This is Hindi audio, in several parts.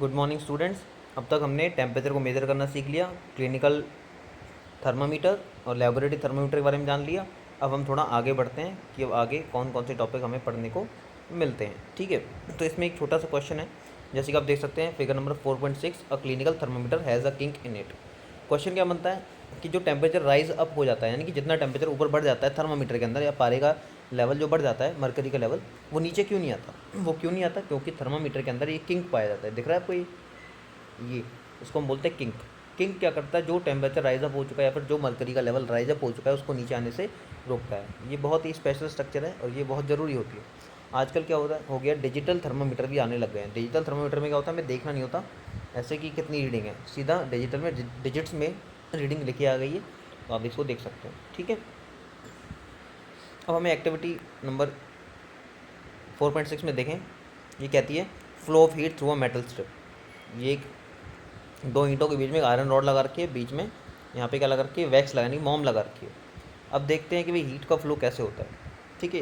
Good morning students. अब तक हमने टेम्परेचर को मेज़र करना सीख लिया, क्लिनिकल थर्मामीटर और लेबोरेटरी थर्मामीटर के बारे में जान लिया। अब हम थोड़ा आगे बढ़ते हैं कि अब आगे कौन कौन से टॉपिक हमें पढ़ने को मिलते हैं। ठीक है, तो इसमें एक छोटा सा क्वेश्चन है, जैसे कि आप देख सकते हैं figure number 4.6, a clinical thermometer has a kink in it. Question क्या बनता है कि जो टेम्परेचर राइज अप हो जाता है, यानी कि जितना टेम्परेचर ऊपर बढ़ जाता है थर्मामीटर के अंदर, या पारे का लेवल जो बढ़ जाता है, मरकरी का लेवल, वो नीचे क्यों नहीं आता? वो क्यों नहीं आता? क्योंकि थर्मामीटर के अंदर ये किंक पाया जाता है। दिख रहा है आपको ये इसको हम बोलते हैं किंक। किंक क्या करता है? जो टेम्परेचर राइज अप हो चुका है या फिर जो मरकरी का लेवल राइज अप हो चुका है उसको नीचे आने से रोकता है। ये बहुत ही स्पेशल स्ट्रक्चर है और ये बहुत ज़रूरी होती है। आजकल क्या होता है, हो गया डिजिटल थर्मामीटर भी आने लग गए हैं। डिजिटल थर्मामीटर में क्या होता है, हमें देखना नहीं होता ऐसे कि कितनी रीडिंग है, सीधा डिजिटल में डिजिट्स में रीडिंग लिखी आ गई है, तो आप इसको देख सकते हो। ठीक है, अब हमें एक्टिविटी नंबर 4.6 में देखें। ये कहती है flow of heat through a metal strip. ये एक दो ईंटों के बीच में आयरन रॉड लगा रखी है, बीच में यहाँ पे क्या लगा रखी है, वैक्स लगा, यानी मोम लगा रखी है। अब देखते हैं कि भाई हीट का फ्लो कैसे होता है। ठीक है,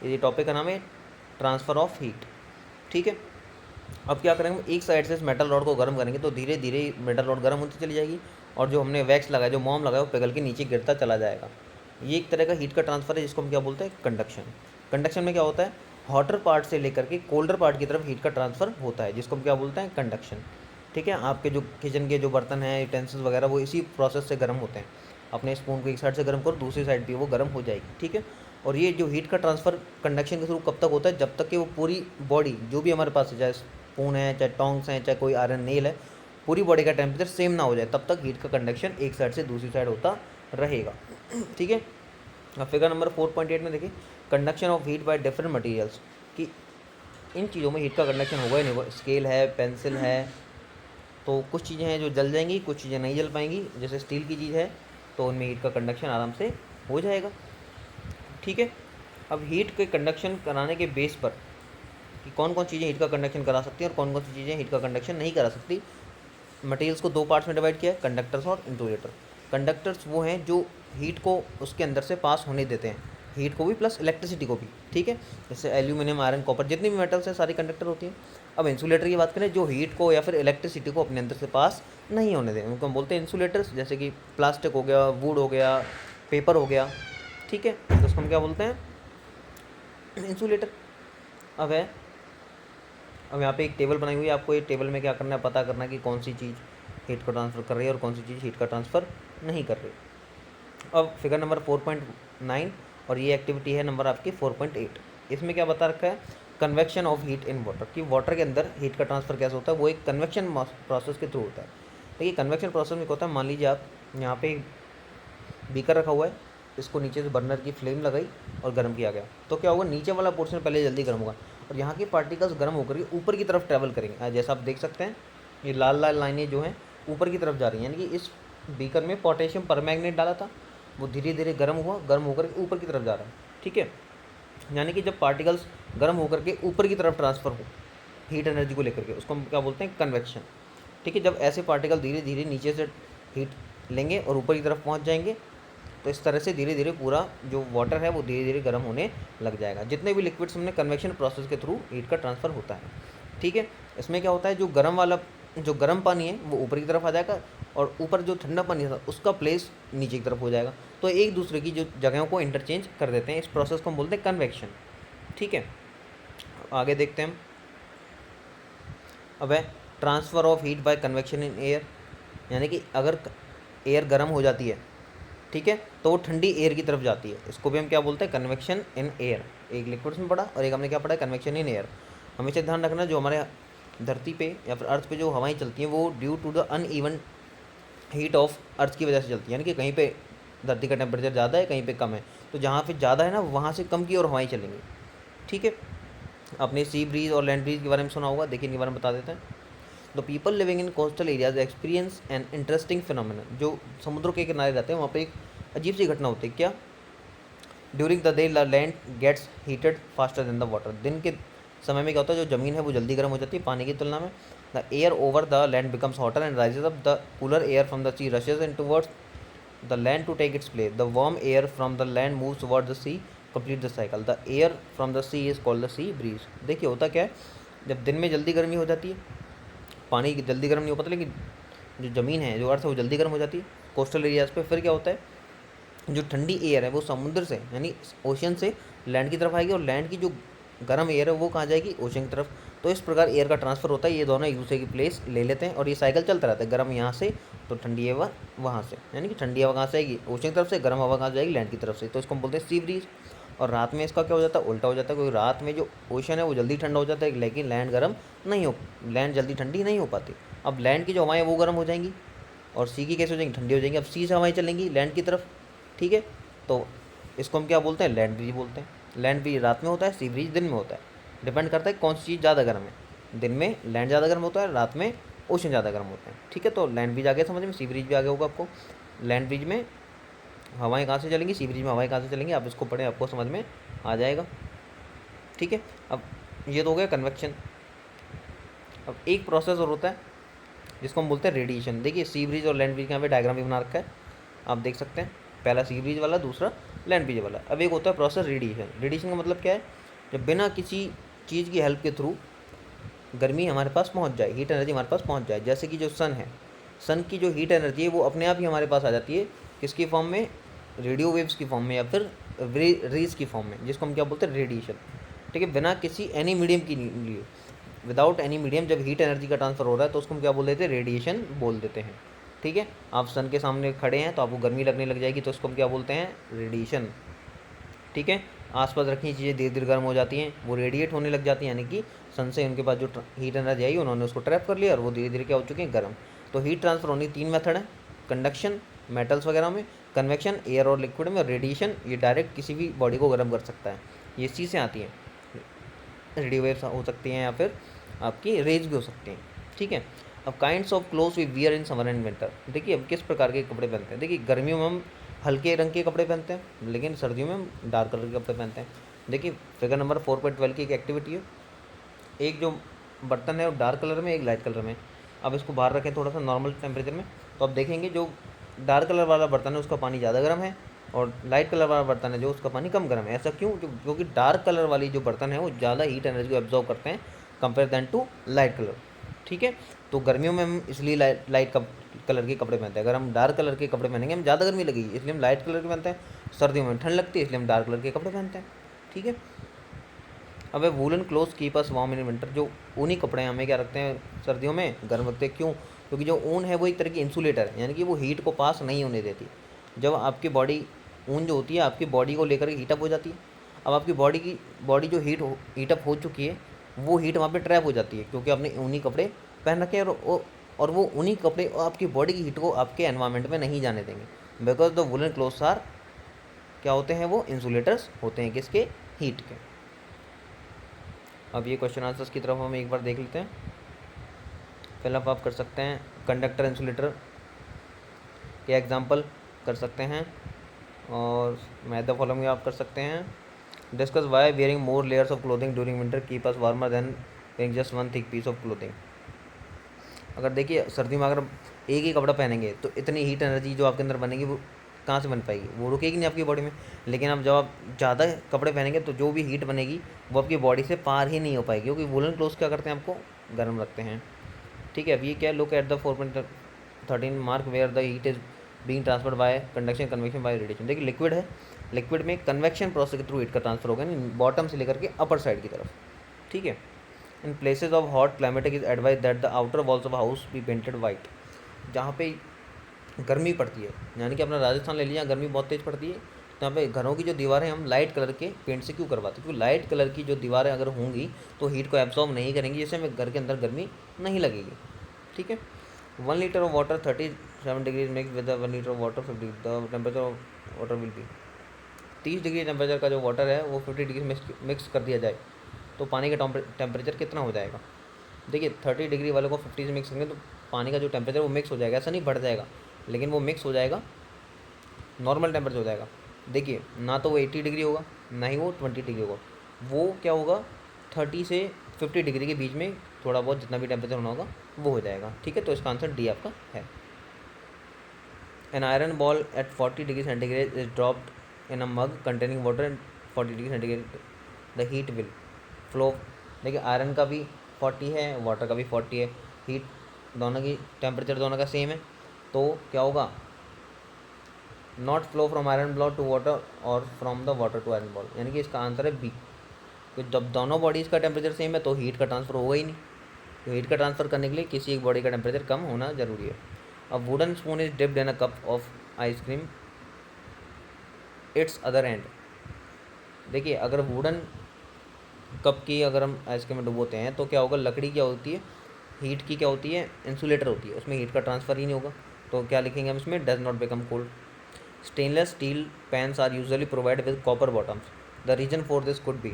ये टॉपिक का नाम है ट्रांसफ़र ऑफ हीट। ठीक है, अब क्या करेंगे, एक साइड से इस मेटल रॉड को गर्म करेंगे तो धीरे धीरे मेटल रॉड गर्म होती चली जाएगी और जो हमने वैक्स लगाया, जो मोम लगाया, वो पिघल के नीचे गिरता चला जाएगा। ये एक तरह का हीट का ट्रांसफ़र है, जिसको हम क्या बोलते हैं, कंडक्शन। कंडक्शन में क्या होता है, हॉटर पार्ट से लेकर के कोल्डर पार्ट की तरफ हीट का ट्रांसफ़र होता है, जिसको हम क्या बोलते हैं, कंडक्शन। ठीक है, आपके जो किचन के जो बर्तन हैं, यूटेंसिल्स वगैरह, वो इसी प्रोसेस से गर्म होते हैं। अपने स्पून को एक साइड से गर्म करो, दूसरी साइड भी वो गर्म हो जाएगी। ठीक है, और ये जो हीट का ट्रांसफ़र कंडक्शन के थ्रू कब तक होता है, जब तक कि वो पूरी बॉडी जो भी हमारे पास है, चाहे स्पून है, चाहे टोंग्स हैं, चाहे कोई आयरन नेल है, पूरी बॉडी का टेम्परेचर सेम ना हो जाए, तब तक हीट का कंडक्शन एक साइड से दूसरी साइड होता रहेगा। ठीक है, अब फिगर नंबर 4.8 में देखिए, conduction of heat by different materials, कि इन चीज़ों में हीट का कंडक्शन होगा ही नहीं होगा। स्केल है, पेंसिल है, तो कुछ चीज़ें हैं जो जल जाएंगी, कुछ चीज़ें नहीं जल पाएंगी। जैसे स्टील की चीज़ है तो उनमें हीट का कंडक्शन आराम से हो जाएगा। ठीक है, अब हीट के कंडक्शन कराने के बेस पर कि कौन कौन चीज़ें हीट का कंडक्शन करा सकती हैं और कौन कौन सी चीज़ें हीट का कंडक्शन नहीं करा सकती, मटेरियल्स को दो पार्ट्स में डिवाइड किया है, कंडक्टर्स और इंसुलेटर। कंडक्टर्स वो हैं जो हीट को उसके अंदर से पास होने देते हैं, हीट को भी प्लस इलेक्ट्रिसिटी को भी। ठीक है, जैसे एल्यूमिनियम, आयरन, कॉपर, जितनी भी मेटल्स हैं सारी कंडक्टर होती हैं। अब इंसुलेटर की बात करें, जो हीट को या फिर इलेक्ट्रिसिटी को अपने अंदर से पास नहीं होने दें, उनको हम बोलते हैं इंसुलेटर्स। जैसे कि प्लास्टिक हो गया, वुड हो गया, पेपर हो गया। ठीक है, तो उसको हम क्या बोलते हैं, इंसुलेटर। अब है, अब यहाँ पे एक टेबल बनाई हुई है, आपको ये टेबल में क्या करना है, पता करना है कि कौन सी चीज़ हीट को ट्रांसफ़र कर रही है और कौन सी चीज़ हीट का ट्रांसफ़र नहीं कर रही। अब फिगर नंबर 4.9 और ये एक्टिविटी है नंबर आपकी 4.8। इसमें क्या बता रखा है, convection of heat in water, कि वाटर के अंदर हीट का ट्रांसफ़र कैसे होता है, वो एक कन्वेक्शन प्रोसेस के थ्रू होता है। देखिए कन्वेक्शन प्रोसेस में क्या होता है, मान लीजिए आप यहाँ पे बीकर रखा हुआ है, इसको नीचे से बर्नर की फ्लेम लगाई और गर्म किया गया, तो क्या होगा, नीचे वाला पोर्शन पहले जल्दी गर्म होगा और यहाँ के पार्टिकल्स गर्म होकर के ऊपर की तरफ ट्रैवल करेंगे। जैसा आप देख सकते हैं, ये लाल लाल लाइनें जो हैं ऊपर की तरफ जा रही हैं, यानी कि इस बीकर में पोटेशियम परमैंगनेट डाला था, वो धीरे धीरे गर्म हुआ, गर्म होकर के ऊपर की तरफ जा रहा है। ठीक है, यानी कि जब पार्टिकल्स गर्म होकर के ऊपर की तरफ ट्रांसफ़र हो हीट एनर्जी को लेकर के, उसको हम क्या बोलते हैं, कन्वेक्शन। ठीक है, जब ऐसे पार्टिकल धीरे धीरे नीचे से हीट लेंगे और ऊपर की तरफ पहुंच जाएंगे, तो इस तरह से धीरे धीरे पूरा जो वाटर है वो धीरे धीरे गर्म होने लग जाएगा। जितने भी लिक्विड्स हमने कन्वेक्शन प्रोसेस के थ्रू हीट का ट्रांसफ़र होता है। ठीक है, इसमें क्या होता है, जो गर्म पानी है वो ऊपर की तरफ आ जाएगा और ऊपर जो ठंडा पानी था उसका प्लेस नीचे की तरफ हो जाएगा, तो एक दूसरे की जो जगहों को इंटरचेंज कर देते हैं। इस प्रोसेस को हम बोलते हैं कन्वेक्शन। ठीक है, आगे देखते हैं हम। अब है transfer of heat bye convection in air, यानी कि अगर एयर गर्म हो जाती है, ठीक है, तो वो ठंडी एयर की तरफ जाती है, इसको भी हम क्या बोलते हैं, कन्वेक्शन इन एयर। एक लिक्विड्स में पढ़ा और एक हमने क्या पढ़ा है, कन्वेक्शन इन एयर। हमेशा ध्यान रखना, जो हमारे धरती पे या फिर अर्थ पे जो हवाएं चलती हैं वो due to the uneven heat of earth की वजह से चलती है, यानी कि कहीं पे धरती का टेम्परेचर ज़्यादा है, कहीं पे कम है, तो जहाँ पे ज़्यादा है ना वहाँ से कम की और हवाएं चलेंगी। ठीक है, आपने सी ब्रीज और लैंड ब्रीज के बारे में सुना होगा, देखिए इनके बारे में बता देते हैं। The people living in coastal areas experience an interesting phenomena, जो समुद्रों के किनारे रहते हैं वहाँ पे एक अजीब सी घटना होती है। क्या, during the day the land gets heated faster than the water, दिन के समय में क्या होता है, जो ज़मीन है वो जल्दी गर्म हो जाती है पानी की तुलना में। The air over the land becomes hotter and rises up, the cooler air from the sea rushes in towards the land to take its place, the warm air from the land moves toward the sea, complete the cycle, the air from the sea is called the sea breeze. देखिए होता क्या है, जब दिन में जल्दी गर्मी हो जाती है पानी जल्दी गर्म नहीं हो पाता, लेकिन जो ज़मीन है, जो अर्थ है, वो जल्दी गर्म हो जाती है कोस्टल एरियाज़ पे। फिर क्या होता है, जो ठंडी एयर है वो समुद्र से यानी ओशन से लैंड की तरफ आएगी, और लैंड की जो गर्म एयर है वो कहाँ जाएगी, ओशन की तरफ। तो इस प्रकार एयर का ट्रांसफ़र होता है, ये दोनों एक दूसरे की प्लेस ले लेते हैं, और ये साइकिल चलता रहता है, गर्म यहाँ से तो ठंडी हवा वहाँ से, यानी कि ठंडी हवा कहाँ से आएगी, ओशन की तरफ से, गर्म हवा कहाँ जाएगी, लैंड की तरफ से। तो इसको हम बोलते हैं सी ब्रीज। और रात में इसका क्या हो जाता है, उल्टा हो जाता है, क्योंकि रात में जो ओशन है वो जल्दी ठंडा हो जाता है, लेकिन लैंड गर्म नहीं हो, लैंड जल्दी ठंडी नहीं हो पाती। अब लैंड की जो हवाएं वो गर्म हो जाएंगी, और सी की कैसे हो जाएंगी, ठंडी हो जाएंगी। अब सी से हवाएं चलेंगी लैंड की तरफ, ठीक है। तो इसको हम क्या बोलते हैं, लैंड ब्रीज बोलते हैं। लैंड ब्रीज रात में होता है, सी ब्रीज दिन में होता है। डिपेंड करता है कौन सी चीज़ ज़्यादा गर्म है, दिन में लैंड ज़्यादा गर्म होता है, रात में ओशन ज़्यादा गर्म होता है, ठीक है। तो लैंड ब्रीज आ गया समझ में, सी ब्रीज भी आ गया होगा आपको। लैंड ब्रिज में हवाएं कहाँ से चलेंगी, सी ब्रिज में हवाएं कहाँ से चलेंगी, आप इसको पढ़ें, आपको समझ में आ जाएगा, ठीक है। अब ये तो हो गया कन्वेक्शन। अब एक प्रोसेस और होता है जिसको हम बोलते हैं रेडिएशन। देखिए सी ब्रिज और लैंड ब्रिज का यहाँ पे डायग्राम भी बना रखा है, आप देख सकते हैं, पहला सी ब्रिज वाला, दूसरा लैंड ब्रिज वाला। अब एक होता है प्रोसेस रेडिएशन। रेडिएशन का मतलब क्या है, जब बिना किसी चीज़ की हेल्प के थ्रू गर्मी हमारे पास पहुंच जाए, हीट एनर्जी हमारे पास पहुंच जाए। जैसे कि जो सन है, सन की जो हीट एनर्जी है वो अपने आप ही हमारे पास आ जाती है, किसकी फॉर्म में, रेडियो वेव्स की फॉर्म में, या फिर रेज की फॉर्म में, जिसको हम क्या बोलते हैं, रेडिएशन, ठीक है। बिना किसी एनी मीडियम की लिए, विदाउट एनी मीडियम जब हीट एनर्जी का ट्रांसफर हो रहा है तो उसको हम क्या बोल देते हैं, रेडिएशन बोल देते हैं, ठीक है। आप सन के सामने खड़े हैं तो आपको गर्मी लगने लग जाएगी, तो उसको हम क्या बोलते हैं, रेडिएशन, ठीक है। आसपास रखी चीज़ें धीरे धीरे गर्म हो जाती हैं, वो रेडिएट होने लग जाती हैं, यानी कि सन से उनके पास जो हीट एनर्जी आई उन्होंने उसको ट्रैप कर लिया, और वो धीरे धीरे क्या हो चुके हैं, गर्म। तो हीट ट्रांसफर होने की 3 मेथड हैं, कंडक्शन मेटल्स वगैरह में, कन्वेक्शन एयर और लिक्विड में, और रेडिएशन ये डायरेक्ट किसी भी बॉडी को गर्म कर सकता है। ये चीज़ें आती हैं, रेडियो वेव्स हो सकती हैं, या फिर आपकी रेज भी हो सकती हैं, ठीक है। अब kinds of clothes we wear in summer and winter. देखिए अब किस प्रकार के कपड़े पहनते हैं। देखिए गर्मियों में हम हल्के रंग के कपड़े पहनते हैं, लेकिन सर्दियों में हम डार्क कलर के कपड़े पहनते हैं। देखिए फिगर नंबर 4.12 की एक एक्टिविटी है, एक जो बर्तन है वो डार्क कलर में, एक लाइट कलर में। अब इसको बाहर रखें थोड़ा सा नॉर्मल टेम्परेचर में, तो आप देखेंगे जो डार्क कलर वाला बर्तन है उसका पानी ज़्यादा गर्म है, और लाइट कलर वाला बर्तन है जो उसका पानी कम गर्म है। ऐसा क्यों, क्योंकि डार्क कलर वाली जो बर्तन है वो ज़्यादा हीट एनर्जी को एब्जॉर्व करते हैं compare than to light colour, ठीक है। तो गर्मियों में हम इसलिए लाइट कलर के कपड़े पहनते हैं। अगर हम डार्क कलर के कपड़े पहनेंगे हम ज़्यादा गर्मी लगेगी, इसलिए हम लाइट कलर के पहनते हैं। सर्दियों में ठंड लगती है इसलिए हम डार्क कलर के कपड़े पहनते हैं, ठीक है। अब woollen clothes keep us warm in winter. जो ऊनी कपड़े हमें क्या रखते हैं, सर्दियों में गर्म रखते हैं। क्यों, क्योंकि जो ऊन है वो एक तरह की इंसुलेटर है, यानी कि वो हीट को पास नहीं होने देती। जब आपकी बॉडी, ऊन जो होती है आपकी बॉडी को लेकर हीटअप हो जाती है। अब आपकी बॉडी जो हीटअप हो चुकी है वो हीट वहाँ पे ट्रैप हो जाती है, क्योंकि आपने ऊनी कपड़े पहन रखे हैं, और वो ऊनी कपड़े आपकी बॉडी की हीट को आपके एनवायरनमेंट में नहीं जाने देंगे। Because the woollen clothes are क्या होते हैं, वो इंसुलेटर्स होते हैं, किसके, हीट के। अब ये क्वेश्चन आंसर्स की तरफ हम एक बार देख लेते हैं। फिलअप आप कर सकते हैं कंडक्टर इंसुलेटर के एग्जांपल कर सकते हैं, और मैथ द फॉलोइंग आप कर सकते हैं। Discuss why wearing more layers of clothing during winter keep us warmer than wearing just one thick piece of clothing. अगर देखिए सर्दियों में अगर एक ही कपड़ा पहनेंगे तो इतनी हीट एनर्जी जो आपके अंदर बनेगी वो कहाँ से बन पाएगी, वो रुकेगी नहीं आपकी बॉडी में। लेकिन अब जब आप ज़्यादा कपड़े पहनेंगे तो जो भी हीट बनेगी वो आपकी बॉडी से पार ही नहीं हो पाएगी, क्योंकि वुलन क्लोथ्स क्या करते हैं, आपको गर्म रखते हैं, ठीक है। अब ये क्या, look at the 4.13 mark where the heat is being transferred by conduction, convection, by radiation. देखिए लिक्विड है, लिक्विड में कन्वेक्शन प्रोसेस के थ्रू हीट का ट्रांसफर होगा, बॉटम से लेकर के अपर साइड की तरफ, ठीक है। In places of hot climatic is advise that the outer walls of house be painted white. जहाँ पे गर्मी पड़ती है, यानी कि अपना राजस्थान ले लिया, गर्मी बहुत तेज़ पड़ती है, तो यहाँ पे घरों की जो दीवारें हम लाइट कलर के पेंट से क्यों करवाते हैं, क्योंकि लाइट कलर की जो दीवारें अगर होंगी तो हीट को एब्जॉर्ब नहीं करेंगी, जिससे हमें घर के अंदर गर्मी नहीं लगेगी, ठीक है। 1 litre of water 37 degrees mix with 1 litre of water 50, the temperature of water will be. 30 degree temperature का जो वाटर है वो 50 डिग्री मिक्स कर दिया जाए तो पानी का टेम्परेचर कितना हो जाएगा। देखिए 30 डिग्री वाले को 50 से मिक्स करेंगे तो पानी का जो टेम्परेचर वो मिक्स हो जाएगा, ऐसा नहीं बढ़ जाएगा, लेकिन वो मिक्स हो जाएगा, नॉर्मल टेम्परेचर हो जाएगा। देखिए ना तो वो 80 डिग्री होगा, ना ही वो 20 डिग्री होगा, वो क्या होगा 30 से 50 डिग्री के बीच में थोड़ा बहुत जितना भी टेम्परेचर होना होगा वो हो जाएगा, ठीक है। तो इसका आंसर डी आपका है। An iron ball at 40 degree centigrade is dropped in a mug containing water and 40 degree centigrade the heat will flow. देखिए आयरन का भी 40 है, वाटर का भी 40 है, हीट दोनों की टेम्परेचर दोनों का सेम है, तो क्या होगा, not flow from iron ball to water और from the water to iron ball, यानी कि इसका आंसर है बी। तो जब दोनों बॉडीज़ का टेम्परेचर सेम है तो हीट का ट्रांसफ़र होगा ही नहीं। तो हीट का ट्रांसफ़र करने के लिए किसी एक बॉडी का टेम्परेचर कम होना ज़रूरी है। अब wooden spoon is dipped in a cup of ice cream, it's other and. देखिए अगर वुडन कप की अगर हम आइसक्रीम में डुबोते हैं तो क्या होगा, लकड़ी क्या होती है, हीट की क्या होती है, इंसुलेटर होती है, उसमें हीट का ट्रांसफ़र ही नहीं होगा। तो क्या लिखेंगे हम इसमें, does not become cold. Stainless steel pans are usually provide with copper bottoms, the reason for this could be,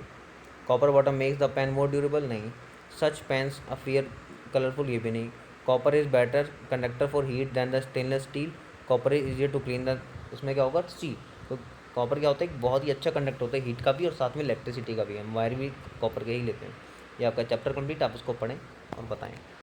copper bottom makes the pan more durable, नहीं। सच पैन्स अफियर कलरफुल, ये भी नहीं। Copper is better conductor for heat than the stainless steel, copper is easier to clean the, इसमें क्या होगा, सी। तो कॉपर क्या होता है, एक बहुत ही अच्छा कंडक्टर होता है हीट का भी और साथ में इलेक्ट्रिसिटी का भी। हम वायर भी कॉपर के ही लेते हैं। ये आपका चैप्टर कंप्लीट, आप इसको पढ़ें और बताएं।